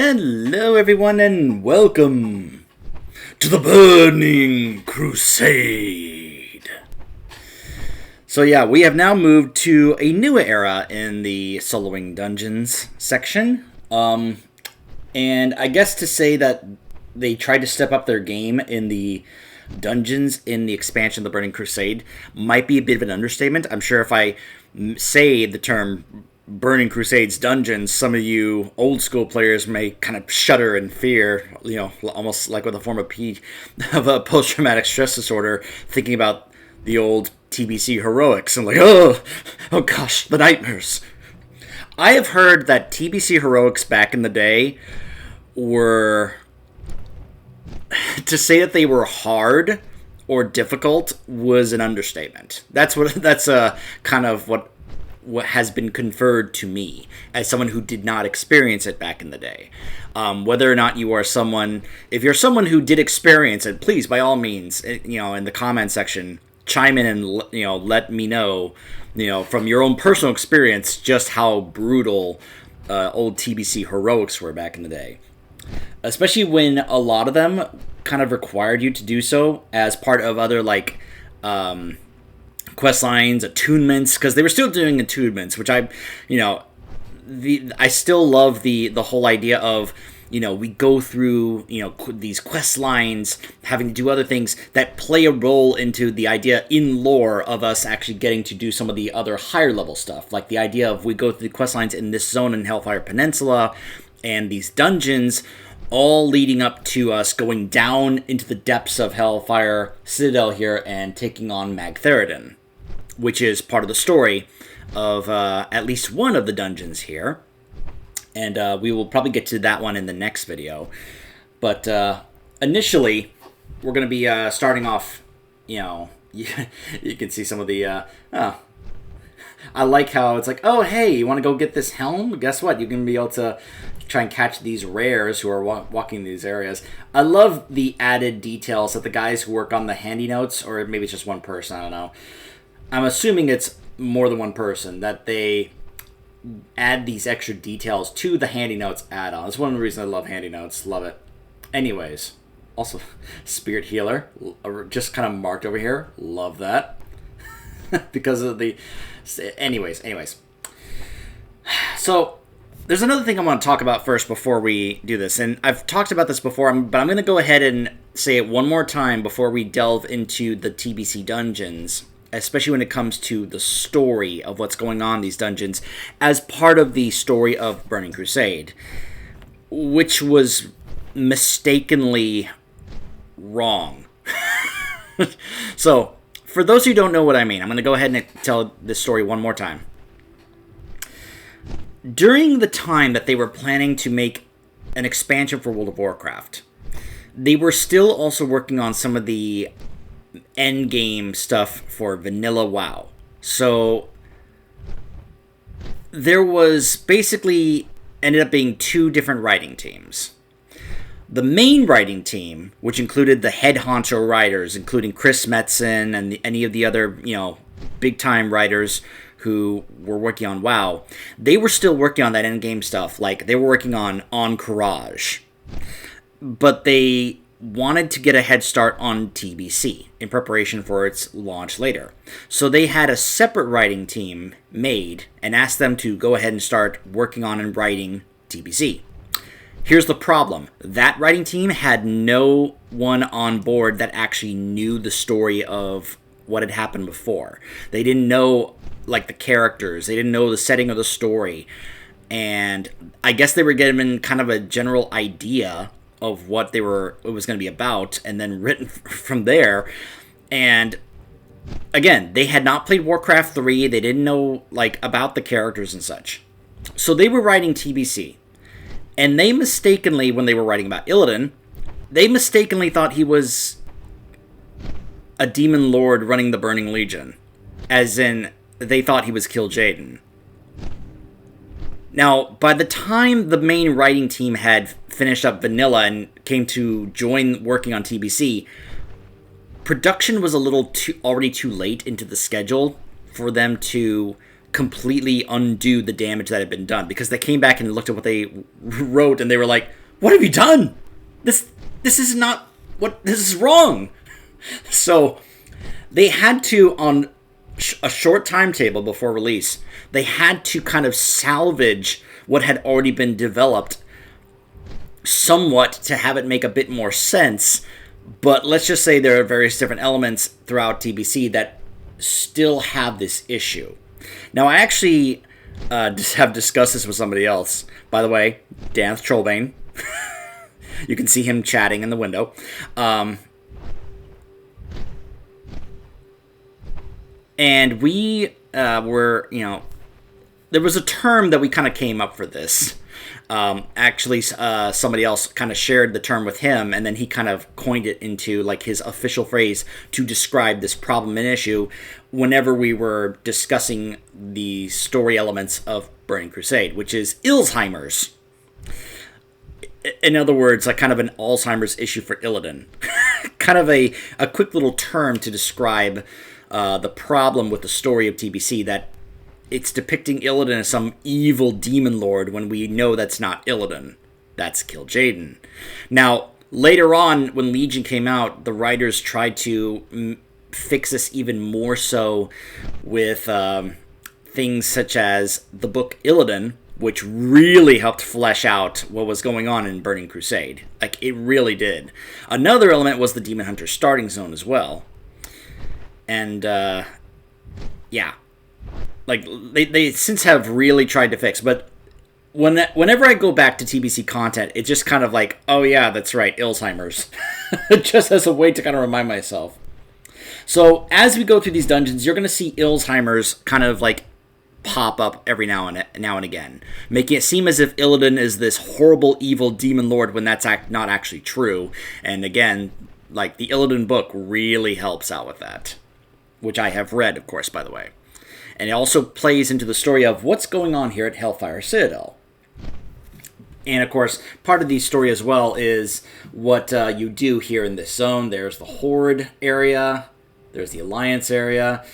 Hello, everyone, and welcome to the Burning Crusade. So yeah, we have now moved to a new era in the soloing dungeons section. And I guess to say that they tried to step up their game in the dungeons in the expansion of the Burning Crusade might be a bit of an understatement. I'm sure if I say the term Burning Crusade's dungeons, some of you old school players may kind of shudder in fear, almost like with a form of a post-traumatic stress disorder, thinking about the old TBC heroics and like, oh gosh, the nightmares. I have heard that TBC heroics back in the day were, to say that they were hard or difficult was an understatement. That's kind of what has been conferred to me as someone who did not experience it back in the day. Whether or not you are someone, if you're someone who did experience it, please, by all means, in the comment section, chime in and let me know, from your own personal experience, just how brutal old TBC heroics were back in the day. Especially when a lot of them kind of required you to do so as part of other quest lines, attunements, because they were still doing attunements, which I still love the whole idea of, we go through, these quest lines, having to do other things that play a role into the idea in lore of us actually getting to do some of the other higher level stuff, like the idea of we go through the quest lines in this zone in Hellfire Peninsula, and these dungeons, all leading up to us going down into the depths of Hellfire Citadel here and taking on Magtheridon, which is part of the story of at least one of the dungeons here. And we will probably get to that one in the next video. But initially, we're going to be starting off, you can see some of the... I like how it's like, oh, hey, you want to go get this helm? Guess what? You're going to be able to try and catch these rares who are walking these areas. I love the added details that the guys who work on the handy notes, or maybe it's just one person, I don't know. I'm assuming it's more than one person, that they add these extra details to the handy notes add-on. That's one of the reasons I love handy notes. Love it. Anyways, also, Spirit Healer, just kind of marked over here. Love that. Because of the... Anyways. So, there's another thing I want to talk about first before we do this. And I've talked about this before, but I'm going to go ahead and say it one more time before we delve into the TBC dungeons, especially when it comes to the story of what's going on in these dungeons as part of the story of Burning Crusade, which was mistakenly wrong. So, for those who don't know what I mean, I'm going to go ahead and tell this story one more time. During the time that they were planning to make an expansion for World of Warcraft, they were still also working on some of the endgame stuff for vanilla WoW. So there was basically ended up being two different writing teams. The main writing team, which included the head honcho writers, including Chris Metzen and any of the other, big-time writers who were working on WoW, they were still working on that endgame stuff. Like, they were working on Courage. But they wanted to get a head start on TBC in preparation for its launch later. So they had a separate writing team made and asked them to go ahead and start working on and writing TBC. Here's the problem. That writing team had no one on board that actually knew the story of what had happened before. They didn't know, the characters. They didn't know the setting of the story. And I guess they were given kind of a general idea of what it was going to be about, and then written from there. And again, they had not played Warcraft 3. They didn't know, about the characters and such. So they were writing TBC. And they mistakenly, when they were writing about Illidan, they mistakenly thought he was a demon lord running the Burning Legion. As in, they thought he was Kil'jaeden. Now, by the time the main writing team had finished up vanilla and came to join working on TBC, production was a little already too late into the schedule for them to completely undo the damage that had been done, because they came back and looked at what they wrote and they were like, what have you done? This is not what, this is wrong. So they had to, on a short timetable before release, they had to kind of salvage what had already been developed somewhat to have it make a bit more sense. But let's just say there are various different elements throughout TBC that still have this issue. Now, I actually have discussed this with somebody else. By the way, Danth Trollbane. You can see him chatting in the window. And we were, there was a term that we kind of came up for this. Actually, somebody else kind of shared the term with him, and then he kind of coined it into like his official phrase to describe this problem and issue whenever we were discussing the story elements of Burning Crusade, which is Alzheimer's. In other words, like kind of an Alzheimer's issue for Illidan. Kind of a quick little term to describe the problem with the story of TBC, that it's depicting Illidan as some evil demon lord when we know that's not Illidan. That's Kil'jaeden. Now, later on, when Legion came out, the writers tried to fix this even more so with things such as the book Illidan, which really helped flesh out what was going on in Burning Crusade. Like, it really did. Another element was the Demon Hunter starting zone as well. And, yeah. Like, they since have really tried to fix, but whenever I go back to TBC content, it's just kind of like, oh yeah, that's right, Alzheimer's. Just as a way to kind of remind myself. So, as we go through these dungeons, you're going to see Alzheimer's kind of like pop up every now and again, making it seem as if Illidan is this horrible, evil demon lord when that's not actually true. And again, like, the Illidan book really helps out with that, which I have read, of course, by the way. And it also plays into the story of what's going on here at Hellfire Citadel. And, of course, part of the story as well is what you do here in this zone. There's the Horde area. There's the Alliance area.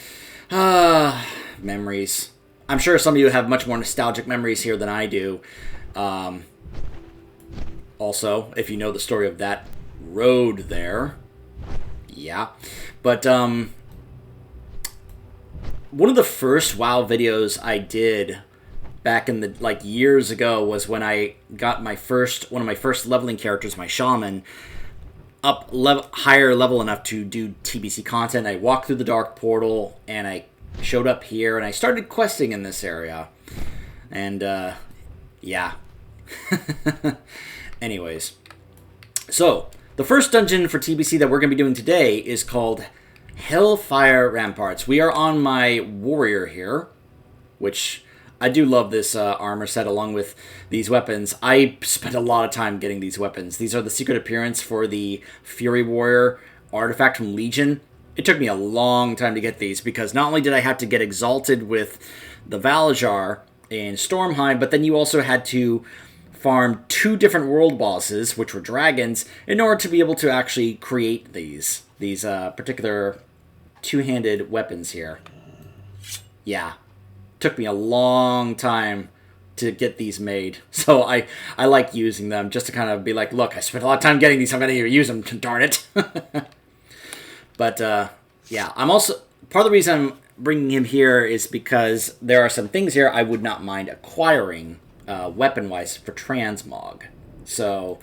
Memories. I'm sure some of you have much more nostalgic memories here than I do. Also, if you know the story of that road there. Yeah. But, one of the first WoW videos I did back in the, like, years ago was when I got one of my first leveling characters, my shaman, up higher level enough to do TBC content. I walked through the Dark Portal, and I showed up here, and I started questing in this area. And, yeah. Anyways. So, the first dungeon for TBC that we're going to be doing today is called Hellfire Ramparts. We are on my warrior here, which I do love this armor set along with these weapons. I spent a lot of time getting these weapons. These are the secret appearance for the Fury Warrior artifact from Legion. It took me a long time to get these because not only did I have to get exalted with the Valajar in Stormheim, but then you also had to farm 2 different world bosses, which were dragons, in order to be able to actually create these particular 2-handed weapons here. Yeah. Took me a long time to get these made. So I like using them just to kind of be like, look, I spent a lot of time getting these, I'm going to use them, darn it. But, yeah, I'm also, part of the reason I'm bringing him here is because there are some things here I would not mind acquiring weapon-wise for transmog. So,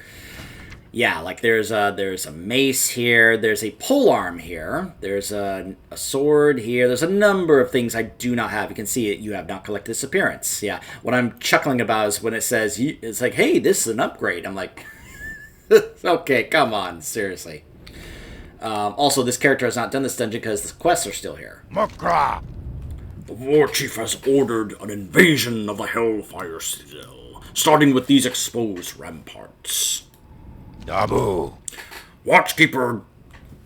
yeah, like there's a mace here, there's a polearm here, there's a sword here, there's a number of things I do not have. You can see it, you have not collected this appearance. Yeah, what I'm chuckling about is when it says, it's like, hey, this is an upgrade. I'm like, okay, come on, seriously. Also, this character has not done this dungeon because the quests are still here. Makra! The War Chief has ordered an invasion of the Hellfire Citadel, starting with these exposed ramparts. Dabu! Watchkeeper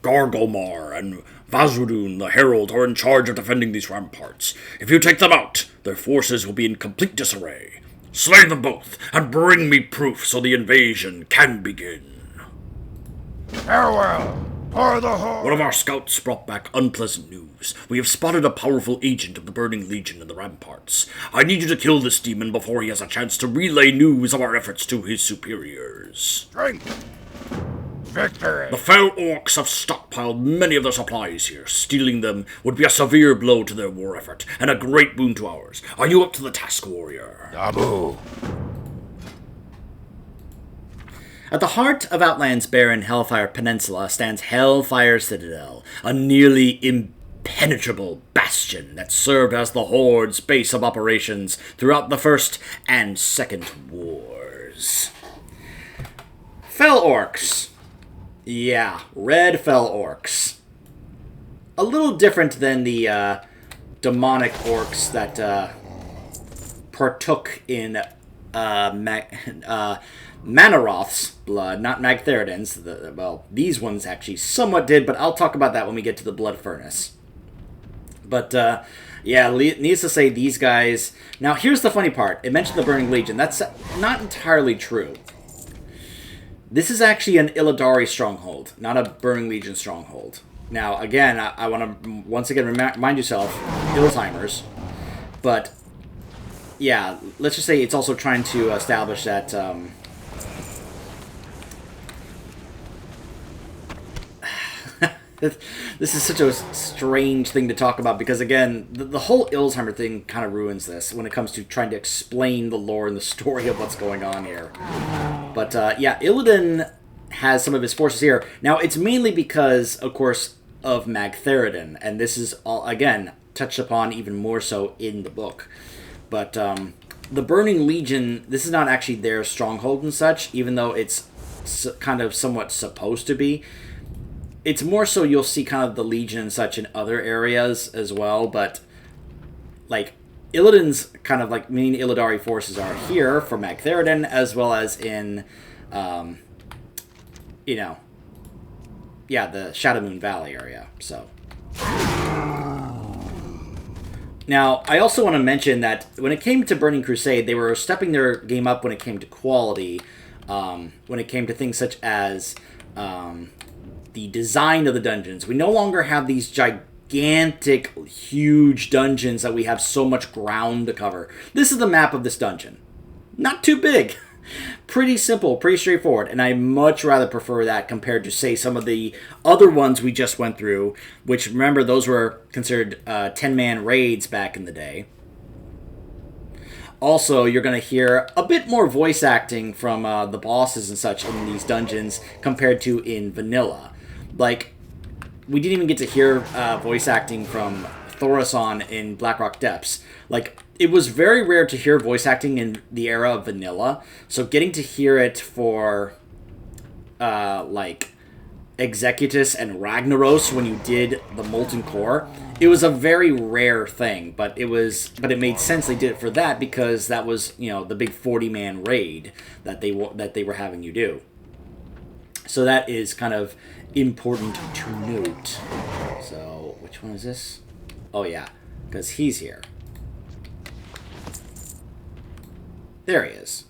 Gargamar and Vazudun the Herald are in charge of defending these ramparts. If you take them out, their forces will be in complete disarray. Slay them both, and bring me proof so the invasion can begin. Farewell! For the Horde! One of our scouts brought back unpleasant news. We have spotted a powerful agent of the Burning Legion in the Ramparts. I need you to kill this demon before he has a chance to relay news of our efforts to his superiors. Strength! Victory! The fell orcs have stockpiled many of their supplies here. Stealing them would be a severe blow to their war effort, and a great boon to ours. Are you up to the task, warrior? Dabu! At the heart of Outland's barren Hellfire Peninsula stands Hellfire Citadel, a nearly impenetrable bastion that served as the Horde's base of operations throughout the First and Second Wars. Fell Orcs. Yeah, red Fell Orcs. A little different than the demonic orcs that partook in Manaroth's blood, not Magtheridon's. Well, these ones actually somewhat did, but I'll talk about that when we get to the Blood Furnace. But, yeah, needless to say, these guys... Now, here's the funny part. It mentioned the Burning Legion. That's not entirely true. This is actually an Illidari stronghold, not a Burning Legion stronghold. Now, again, I want to once again remind yourself, Alzheimer's. But, yeah, let's just say it's also trying to establish that... This is such a strange thing to talk about because, again, the whole Alzheimer thing kind of ruins this when it comes to trying to explain the lore and the story of what's going on here. But, yeah, Illidan has some of his forces here. Now, it's mainly because, of course, of Magtheridon, and this is, all again, touched upon even more so in the book. But the Burning Legion, this is not actually their stronghold and such, even though it's kind of somewhat supposed to be. It's more so you'll see kind of the Legion and such in other areas as well, but, like, Illidan's kind of, like, main Illidari forces are here for Magtheridon, as well as in, you know, yeah, the Shadowmoon Valley area, so. Now, I also want to mention that when it came to Burning Crusade, they were stepping their game up when it came to quality, when it came to things such as, the design of the dungeons. We no longer have these gigantic, huge dungeons that we have so much ground to cover. This is the map of this dungeon. Not too big. Pretty simple, pretty straightforward, and I much rather prefer that compared to, say, some of the other ones we just went through, which, remember, those were considered 10-man raids back in the day. Also, you're going to hear a bit more voice acting from the bosses and such in these dungeons compared to in vanilla. Like, we didn't even get to hear voice acting from Thorison in Blackrock Depths. Like, it was very rare to hear voice acting in the era of vanilla, so getting to hear it for, like, Executus and Ragnaros when you did the Molten Core, it was a very rare thing, but it made sense they did it for that because that was, you know, the big 40-man raid that they were having you do. So that is kind of important to note. So, which one is this? Oh, yeah, because he's here. There he is.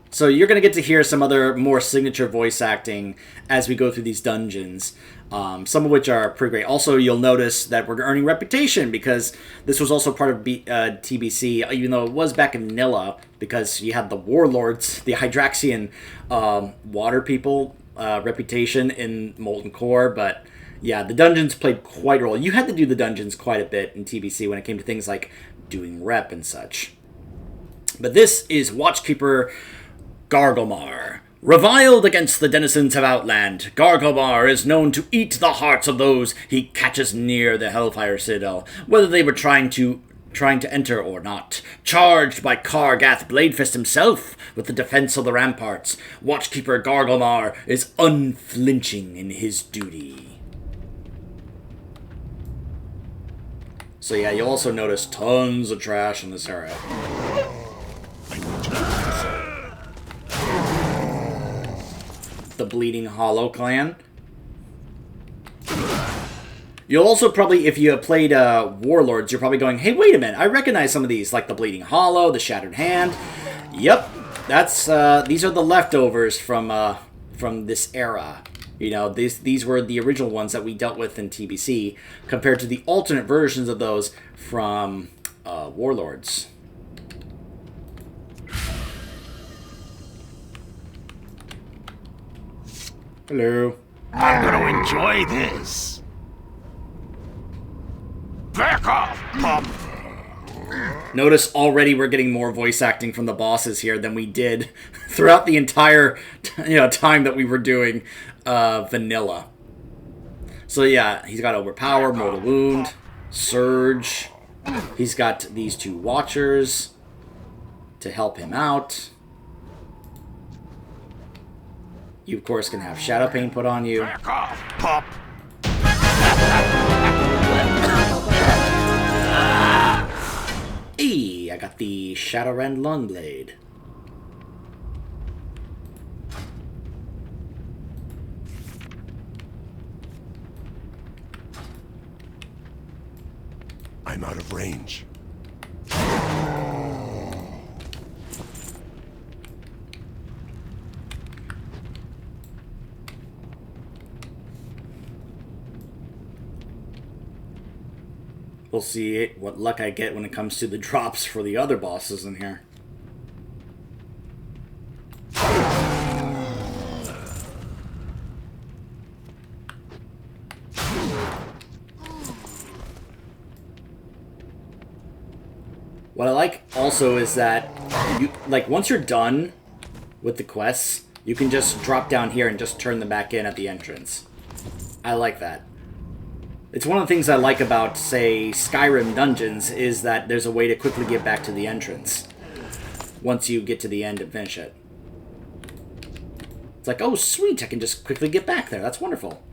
So you're going to get to hear some other more signature voice acting as we go through these dungeons, some of which are pretty great. Also, you'll notice that we're earning reputation because this was also part of TBC, even though it was back in Nilla, because you had the warlords, the Hydraxian water people reputation in Molten Core, but yeah, the dungeons played quite a role. You had to do the dungeons quite a bit in TBC when it came to things like doing rep and such. But this is Watchkeeper Gargamar. Reviled against the denizens of Outland, Gargamar is known to eat the hearts of those he catches near the Hellfire Citadel, whether they were trying to enter or not. Charged by Kargath Bladefist himself with the defense of the ramparts, Watchkeeper Gargamar is unflinching in his duty. So yeah, you'll also notice tons of trash in this area. The Bleeding Hollow clan. You'll also probably, if you played Warlords, you're probably going, hey, wait a minute, I recognize some of these, like the Bleeding Hollow, the Shattered Hand. Yep, that's these are the leftovers from from this era. You know, these were the original ones that we dealt with in TBC, compared to the alternate versions of those from Warlords. Hello. I'm gonna enjoy this. Back off, pup! Notice already we're getting more voice acting from the bosses here than we did throughout the entire time that we were doing vanilla. So yeah, he's got Overpower, Mortal Wound, Surge. He's got these two Watchers to help him out. You, of course, can have Shadow Pain put on you. Back off, pup! Hey, I got the Shadowrend Longblade. I'm out of range. We'll see what luck I get when it comes to the drops for the other bosses in here. What I like also is that once you're done with the quests, you can just drop down here and just turn them back in at the entrance. I like that. It's one of the things I like about, say, Skyrim dungeons, is that there's a way to quickly get back to the entrance once you get to the end and finish it. It's like, oh, sweet, I can just quickly get back there. That's wonderful.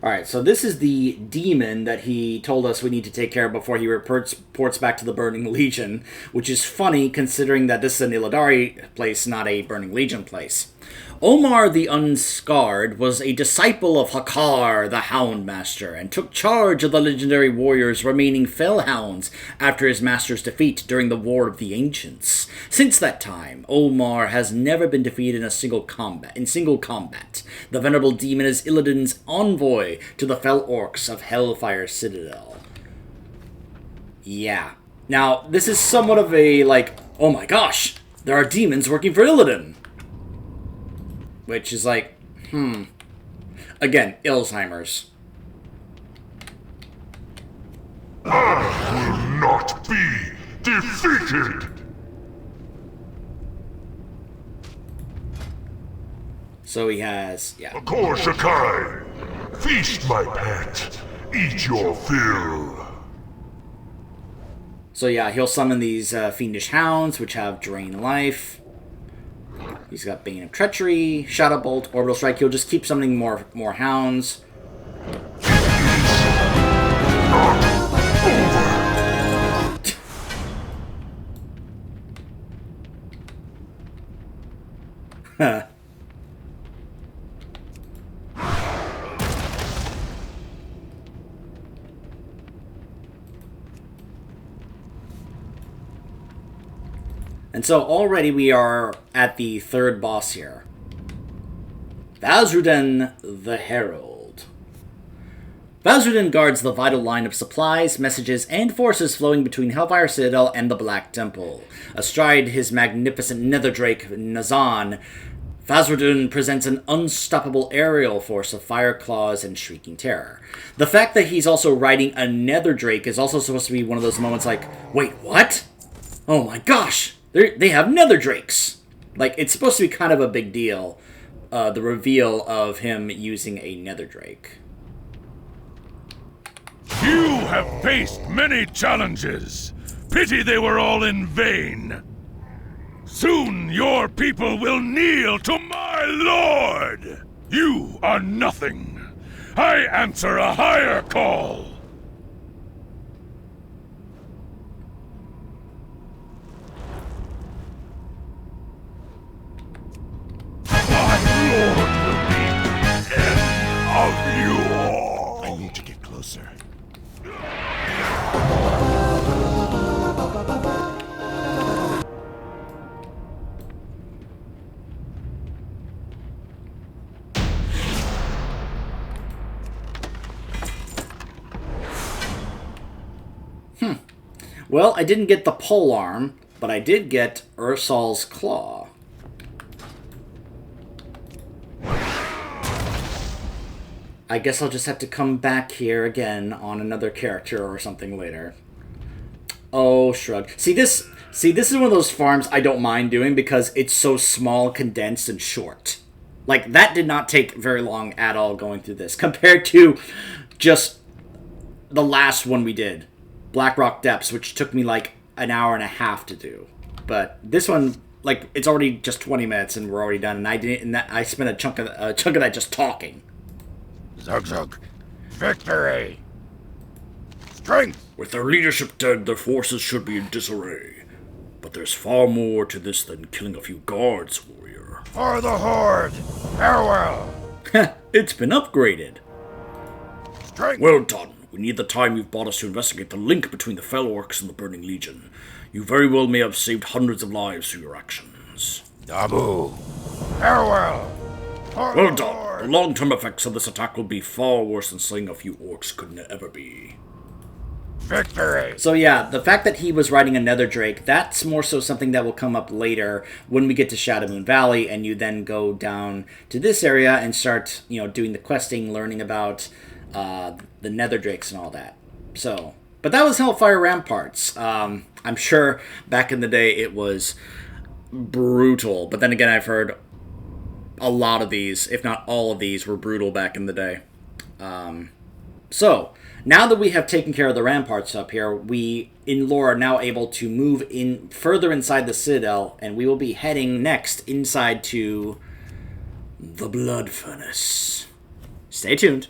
Alright, so this is the demon that he told us we need to take care of before he reports back to the Burning Legion, which is funny considering that this is an Illidari place, not a Burning Legion place. Omar the Unscarred was a disciple of Hakar the Houndmaster and took charge of the legendary warrior's remaining Fellhounds after his master's defeat during the War of the Ancients. Since that time, Omar has never been defeated in single combat. The venerable demon is Illidan's envoy to the Fell Orcs of Hellfire Citadel. Yeah. Now, this is somewhat of a, oh my gosh, there are demons working for Illidan. Which is like, Again, Alzheimer's. I will not be defeated! So he has, Akor Shakai! Feast, my pet! Eat your fill! So yeah, he'll summon these fiendish hounds, which have Drain Life. He's got Bane of Treachery, Shadow Bolt, Orbital Strike. He'll just keep summoning more hounds. And so already we are at the third boss here. Vazrudan the Herald. Vazrudan guards the vital line of supplies, messages, and forces flowing between Hellfire Citadel and the Black Temple. Astride his magnificent netherdrake, Nazan, Vazrudan presents an unstoppable aerial force of fire claws and shrieking terror. The fact that he's also riding a netherdrake is also supposed to be one of those moments like, wait, what? Oh my gosh! They have nether drakes! Like, it's supposed to be kind of a big deal, the reveal of him using a nether drake. You have faced many challenges. Pity they were all in vain. Soon your people will kneel to my lord! You are nothing. I answer a higher call. Lord will be the end of you all. I need to get closer. Well, I didn't get the pole arm, but I did get Ursol's claw. I guess I'll just have to come back here again on another character or something later. Oh, shrug. See, this is one of those farms I don't mind doing because it's so small, condensed, and short. Like, that did not take very long at all going through this, compared to just the last one we did, Blackrock Depths, which took me like an hour and a half to do. But this one, like, it's already just 20 minutes and we're already done, and I spent a chunk of that just talking. Zug Zug. Victory! Strength! With their leadership dead, their forces should be in disarray. But there's far more to this than killing a few guards, warrior. For the Horde! Farewell! It's been upgraded. Strength! Well done. We need the time you've bought us to investigate the link between the Fell Orcs and the Burning Legion. You very well may have saved hundreds of lives through your actions. Dabu! Farewell! For Well the done. Horde! The long-term effects of this attack will be far worse than slaying a few orcs could ever be. Victory! So yeah, the fact that he was riding a Nether Drake, that's more so something that will come up later when we get to Shadow Moon Valley, and you then go down to this area and start, doing the questing, learning about the Nether Drakes and all that. So, but that was Hellfire Ramparts. I'm sure back in the day it was brutal, but then again I've heard a lot of these, if not all of these, were brutal back in the day. So, now that we have taken care of the ramparts up here, we, in lore, are now able to move in further inside the Citadel, and we will be heading next inside to the Blood Furnace. Stay tuned.